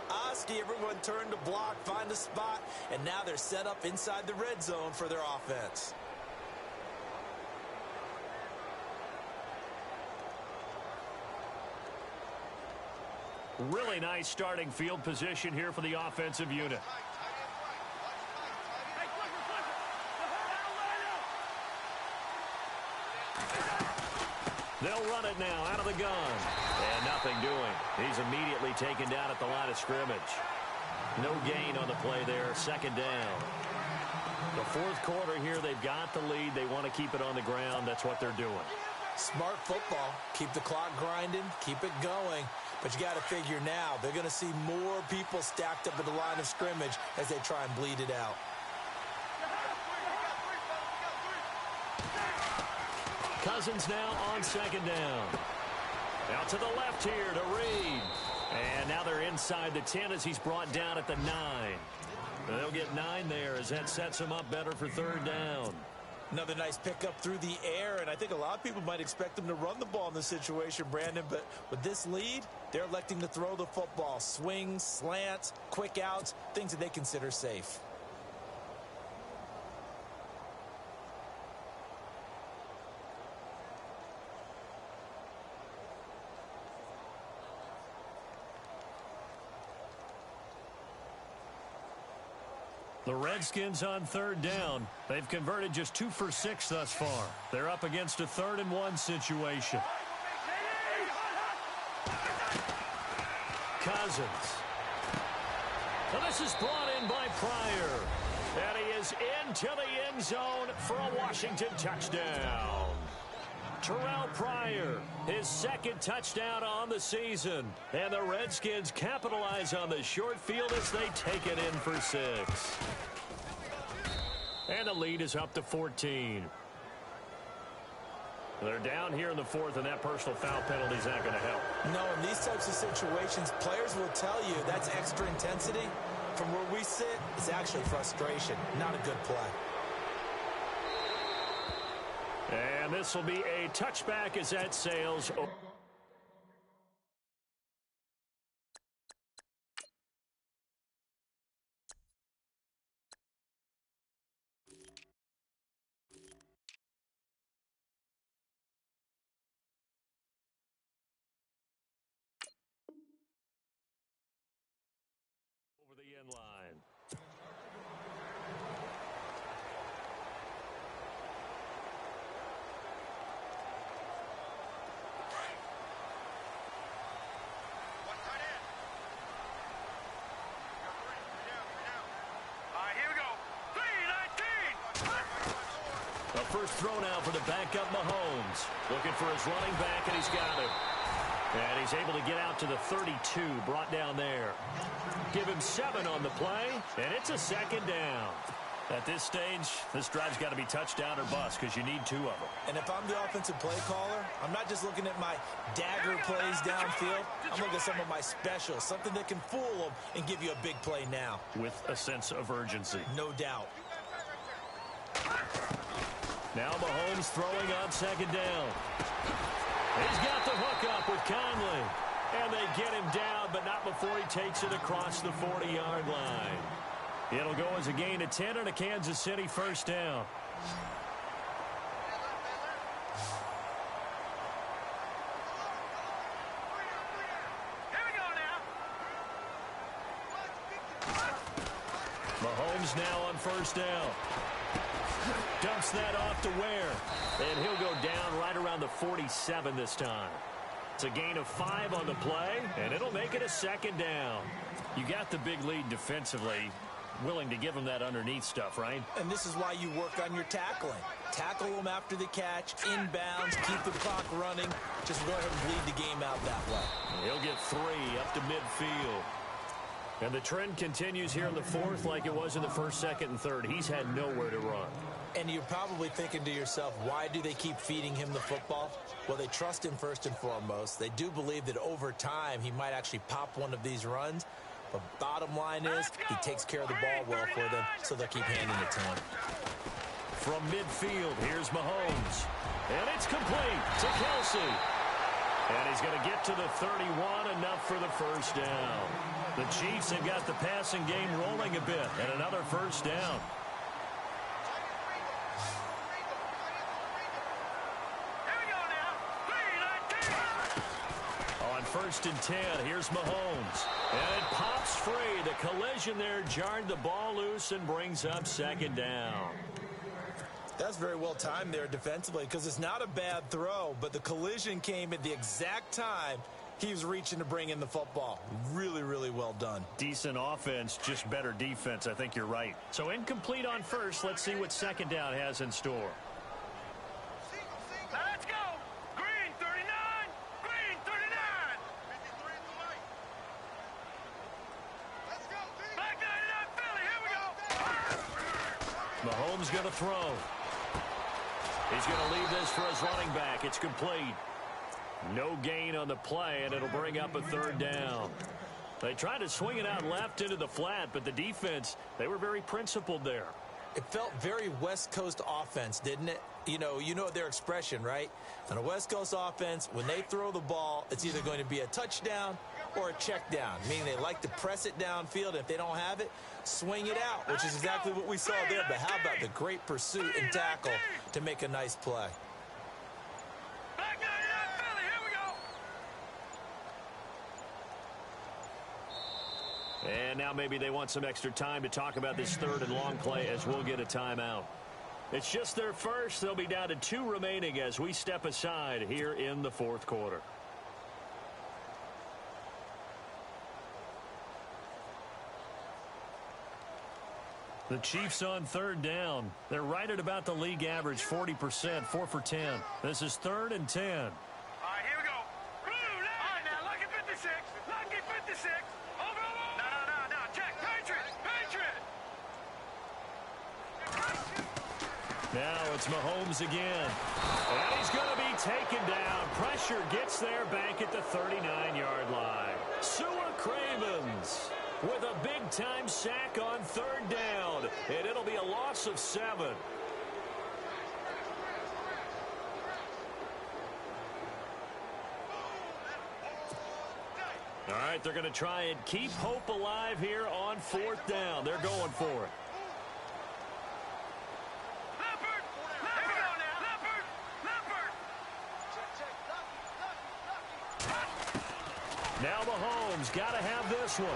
Speaker 3: everyone turned to block, find a spot, and now they're set up inside the red zone for their offense.
Speaker 2: Really nice starting field position here for the offensive unit. They'll run it now out of the gun. And nothing doing. He's immediately taken down at the line of scrimmage. No gain on the play there. Second down. The fourth quarter here, they've got the lead. They want to keep it on the ground. That's what they're doing.
Speaker 3: Smart football. Keep the clock grinding. Keep it going. But you got to figure now, they're going to see more people stacked up at the line of scrimmage as they try and bleed it out.
Speaker 2: Cousins now on second down. Out to the left here to Reed. And now they're inside the 10 as he's brought down at the 9. They'll get 9 there as that sets them up better for third down.
Speaker 3: Another nice pickup through the air, and I think a lot of people might expect them to run the ball in this situation, Brandon, but with this lead, they're electing to throw the football. Swings, slants, quick outs, things that they consider safe.
Speaker 2: The Redskins on third down. They've converted just 2 for 6 thus far. They're up against a 3rd and 1 situation. Cousins. Well, this is brought in by Pryor. And he is into the end zone for a Washington touchdown. Terrell Pryor, his 2nd touchdown on the season. And the Redskins capitalize on the short field as they take it in for 6. And the lead is up to 14. They're down here in the 4th, and that personal foul penalty is not going to help.
Speaker 3: No, in these types of situations, players will tell you that's extra intensity. From where we sit, it's actually frustration, not a good play.
Speaker 2: And this will be a touchback as that sails. Over the end line. First throw now for the backup Mahomes. Looking for his running back, and he's got it. And he's able to get out to the 32, brought down there. Give him 7 on the play, and it's a 2nd down. At this stage, this drive's got to be touchdown or bust because you need 2 of them.
Speaker 3: And if I'm the offensive play caller, I'm not just looking at my dagger plays downfield. I'm looking at some of my specials, something that can fool them and give you a big play now.
Speaker 2: With a sense of urgency.
Speaker 3: No doubt.
Speaker 2: Now Mahomes throwing on 2nd down. He's got the hook up with Conley. And they get him down, but not before he takes it across the 40-yard line. It'll go as a gain of 10 and a Kansas City first down.
Speaker 1: Here we go now.
Speaker 2: Mahomes now on first down. Dumps that off to Ware. And he'll go down right around the 47 this time. It's a gain of 5 on the play, and it'll make it a 2nd down. You got the big lead defensively. Willing to give him that underneath stuff, right?
Speaker 3: And this is why you work on your tackling. Tackle them after the catch, inbounds, keep the clock running. Just go ahead and bleed the game out that way.
Speaker 2: He'll get 3 up to midfield. And the trend continues here in the 4th like it was in the 1st, 2nd, and 3rd. He's had nowhere to run.
Speaker 3: And you're probably thinking to yourself, why do they keep feeding him the football? Well, they trust him first and foremost. They do believe that over time he might actually pop one of these runs. But bottom line is he takes care of the ball well for them, so they'll keep handing it to him.
Speaker 2: From midfield, here's Mahomes. And it's complete to Kelsey. And he's going to get to the 31, enough for the first down. The Chiefs have got the passing game rolling a bit, and another first down. On 1st and 10, here's Mahomes. And it pops free. The collision there jarred the ball loose and brings up 2nd down.
Speaker 3: That's very well timed there defensively, because it's not a bad throw, but the collision came at the exact time he was reaching to bring in the football. Really, really well done.
Speaker 2: Decent offense, just better defense. I think you're right. So incomplete on 1st. Let's see what 2nd down has in store.
Speaker 1: Let's go. Green 39. Green 39. Let's go. Black 99 Philly. Here we go.
Speaker 2: Mahomes going to throw. He's going to leave this for his running back. It's complete. No gain on the play, and it'll bring up a 3rd down. They tried to swing it out left into the flat, but the defense, they were very principled there.
Speaker 3: It felt very West Coast offense, didn't it? You know their expression, right? On a West Coast offense, when they throw the ball, it's either going to be a touchdown or a check down, meaning they like to press it downfield, and if they don't have it, swing it out, which is exactly what we saw there. But how about the great pursuit and tackle to make a nice play?
Speaker 1: Black 99 Philly. Here we go.
Speaker 2: And now maybe they want some extra time to talk about this 3rd and long play, as we'll get a timeout. It's just their first. They'll be down to 2 remaining as we step aside here in the 4th quarter. The Chiefs on 3rd down. They're right at about the league average, 40%, 4 for 10. This is 3rd and 10.
Speaker 1: All right, here we go. Blue, all right, now, lucky 56. Lucky 56. Over. No. Check. Patriot.
Speaker 2: Now it's Mahomes again. And he's going to be taken down. Pressure gets there back at the 39-yard line. Sewer Cravens with a big-time sack on 3rd down. And it'll be a loss of 7. All right, they're going to try and keep hope alive here on 4th down. They're going for it. Now Mahomes got to have this one.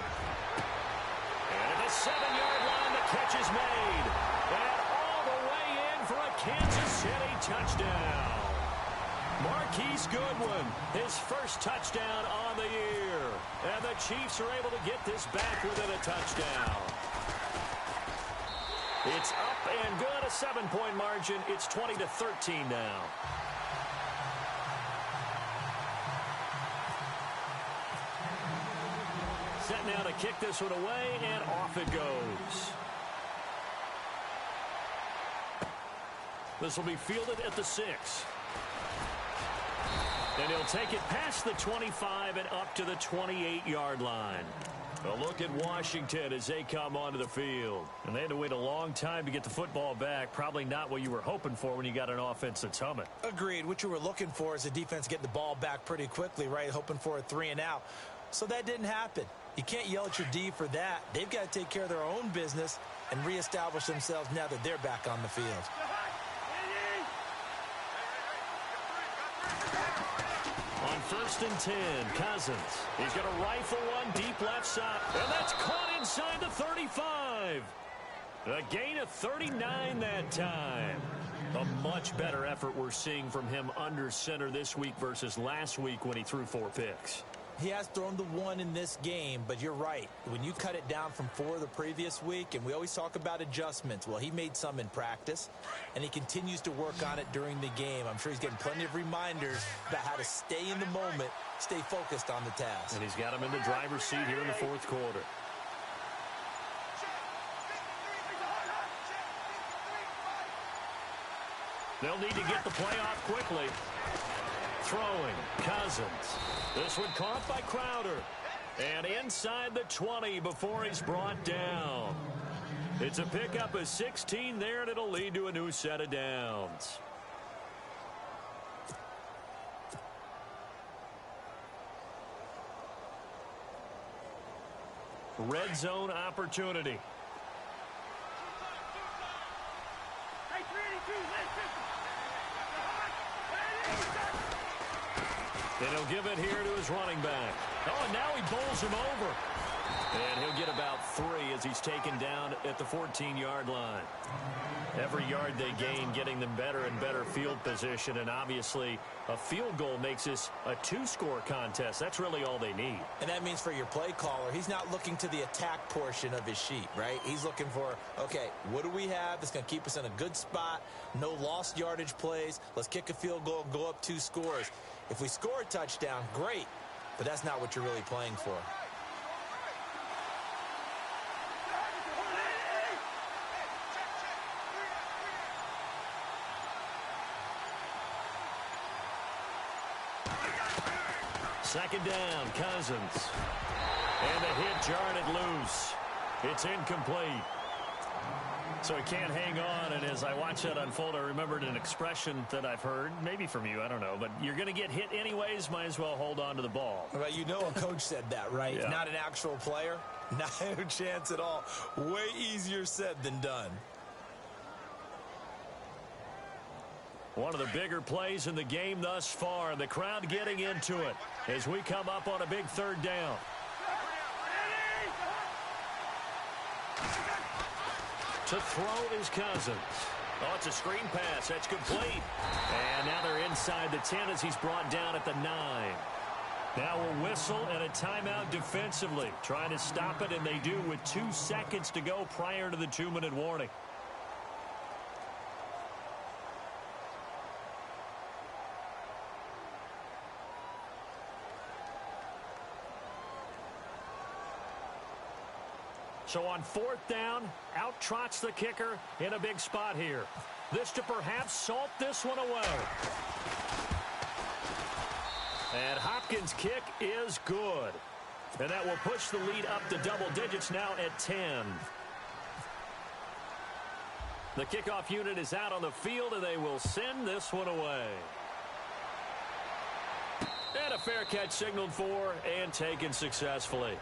Speaker 2: And at the 7-yard line, the catch is made. And all the way in for a Kansas City touchdown. Marquise Goodwin, his first touchdown on the year. And the Chiefs are able to get this back within a touchdown. It's up and good, a 7-point margin. It's 20-13 now. Set now to kick this one away, and off it goes. This will be fielded at the 6. And he'll take it past the 25 and up to the 28-yard line. A look at Washington as they come onto the field. And they had to wait a long time to get the football back. Probably not what you were hoping for when you got an offense that's humming.
Speaker 3: Agreed. What you were looking for is the defense getting the ball back pretty quickly, right? Hoping for a 3 and out. So that didn't happen. You can't yell at your D for that. They've got to take care of their own business and reestablish themselves now that they're back on the field.
Speaker 2: On 1st and 10, Cousins. He's going to rifle one deep left side. And that's caught inside the 35. A gain of 39 that time. A much better effort we're seeing from him under center this week versus last week when he threw 4 picks.
Speaker 3: He has thrown the 1 in this game, but you're right. When you cut it down from 4 the previous week, and we always talk about adjustments, well, he made some in practice, and he continues to work on it during the game. I'm sure he's getting plenty of reminders about how to stay in the moment, stay focused on the task.
Speaker 2: And he's got him in the driver's seat here in the 4th quarter. They'll need to get the play off quickly. Throwing, Cousins. This one caught by Crowder. And inside the 20 before he's brought down. It's a pickup of 16 there, and it'll lead to a new set of downs. Red zone opportunity. And he'll give it here to his running back. Oh, and now he bowls him over. And he'll get about 3 as he's taken down at the 14-yard line. Every yard they gain, getting them better and better field position. And obviously, a field goal makes this a 2-score contest. That's really all they need. And that means for your play caller, he's not looking to the attack portion of his sheet, right? He's looking for, okay, what do we have that's going to keep us in a good spot? No lost yardage plays. Let's kick a field goal and go up 2 scores. If we score a touchdown, great. But that's not what you're really playing for. Second down, Cousins. And the hit jarred it loose. It's incomplete. So he can't hang on, and as I watch that unfold, I remembered an expression that I've heard, maybe from you, I don't know, but you're going to get hit anyways, might as well hold on to the ball. Well, you know a coach said that, right? Yeah. Not an actual player? Not a chance at all. Way easier said than done. One of the bigger plays in the game thus far. The crowd getting into it as we come up on a big 3rd down. To throw is Cousins. Oh, it's a screen pass. That's complete. And now they're inside the 10 as he's brought down at the 9. Now a whistle and a timeout defensively. Trying to stop it, and they do with 2 seconds to go prior to the 2-minute warning. So on 4th down, out trots the kicker in a big spot here. This to perhaps salt this one away. And Hopkins' kick is good. And that will push the lead up to double digits now at 10. The kickoff unit is out on the field, and they will send this one away. And a fair catch signaled for and taken successfully.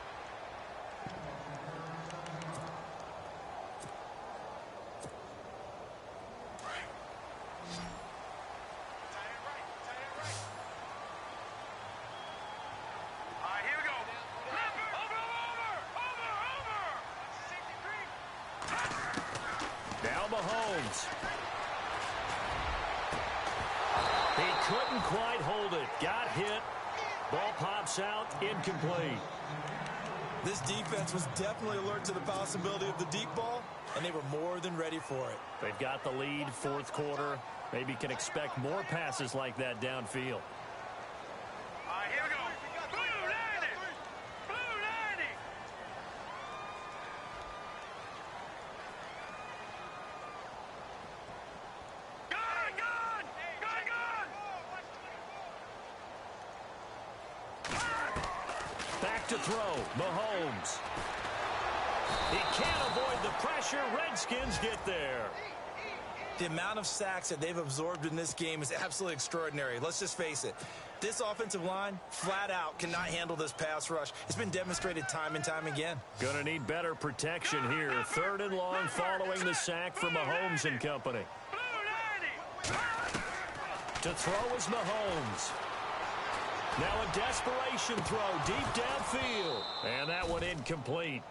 Speaker 2: He couldn't quite hold it. Got hit. Ball pops out. Incomplete. This defense was definitely alert to the possibility of the deep ball, and they were more than ready for it. They've got the lead, 4th quarter. Maybe can expect more passes like that downfield.
Speaker 1: Here we go. Blue 90. Blue 90.
Speaker 2: Back to throw, Mahomes. He can't avoid the pressure. Redskins get there.
Speaker 3: The amount of sacks that they've absorbed in this game is absolutely extraordinary. Let's just face it. This offensive line, flat out, cannot handle this pass rush. It's been demonstrated time and time again.
Speaker 2: Gonna need better protection here. 3rd and long following the sack from Mahomes and company. To throw is Mahomes. Now a desperation throw deep downfield. And that one incomplete.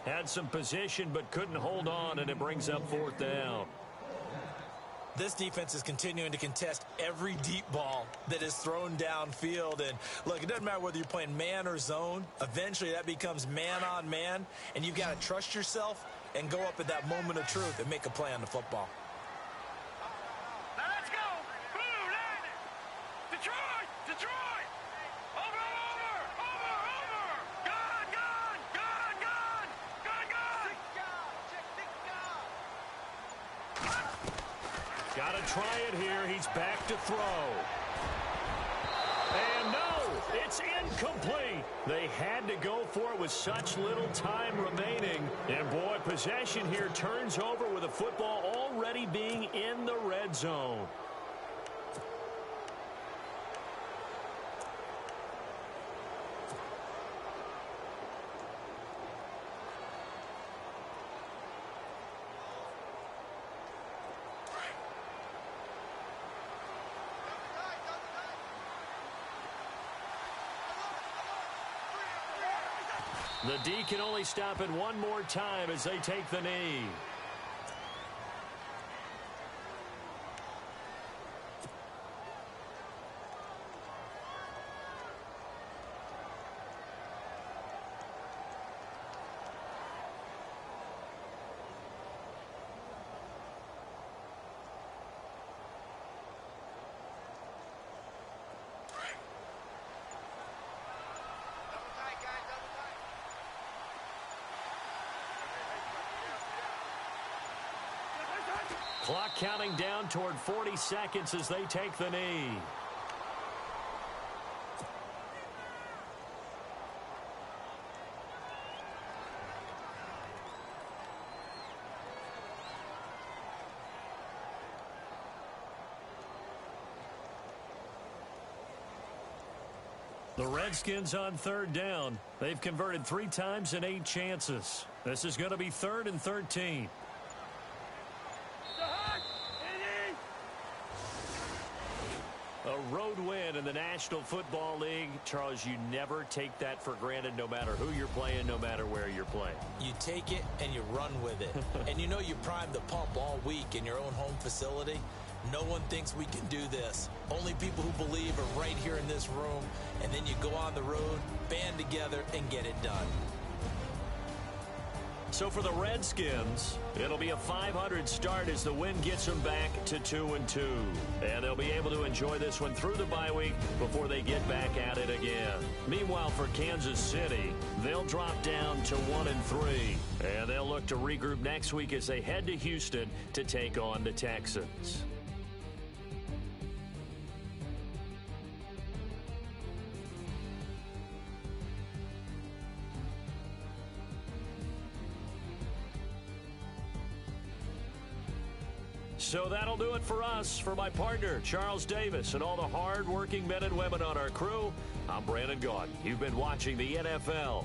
Speaker 2: Had some position but couldn't hold on, and it brings up 4th down.
Speaker 3: This defense is continuing to contest every deep ball that is thrown downfield. And look, it doesn't matter whether you're playing man or zone. Eventually that becomes man on man, and you've got to trust yourself and go up at that moment of truth and make a play on the football.
Speaker 1: Now let's go. Blue 90. Detroit. Detroit. Over. Gone.
Speaker 2: Got to try it here. He's back to throw. And no, it's incomplete. They had to go for it with such little time remaining. And, boy, possession here turns over with the football already being in the red zone. The D can only stop it one more time as they take the knee. Clock counting down toward 40 seconds as they take the knee. The Redskins on third down. They've converted 3 times in 8 chances. This is going to be 3rd and 13. A road win in the National Football League. Charles, you never take that for granted no matter who you're playing, no matter where you're playing.
Speaker 3: You take it and you run with it. And you know you primed the pump all week in your own home facility. No one thinks we can do this. Only people who believe are right here in this room. And then you go on the road, band together, and get it done.
Speaker 2: So for the Redskins, it'll be a 500 start as the win gets them back to 2-2. And they'll be able to enjoy this one through the bye week before they get back at it again. Meanwhile, for Kansas City, they'll drop down to 1-3. And they'll look to regroup next week as they head to Houston to take on the Texans. So that'll do it for us. For my partner, Charles Davis, and all the hard-working men and women on our crew, I'm Brandon Gaudin. You've been watching the NFL.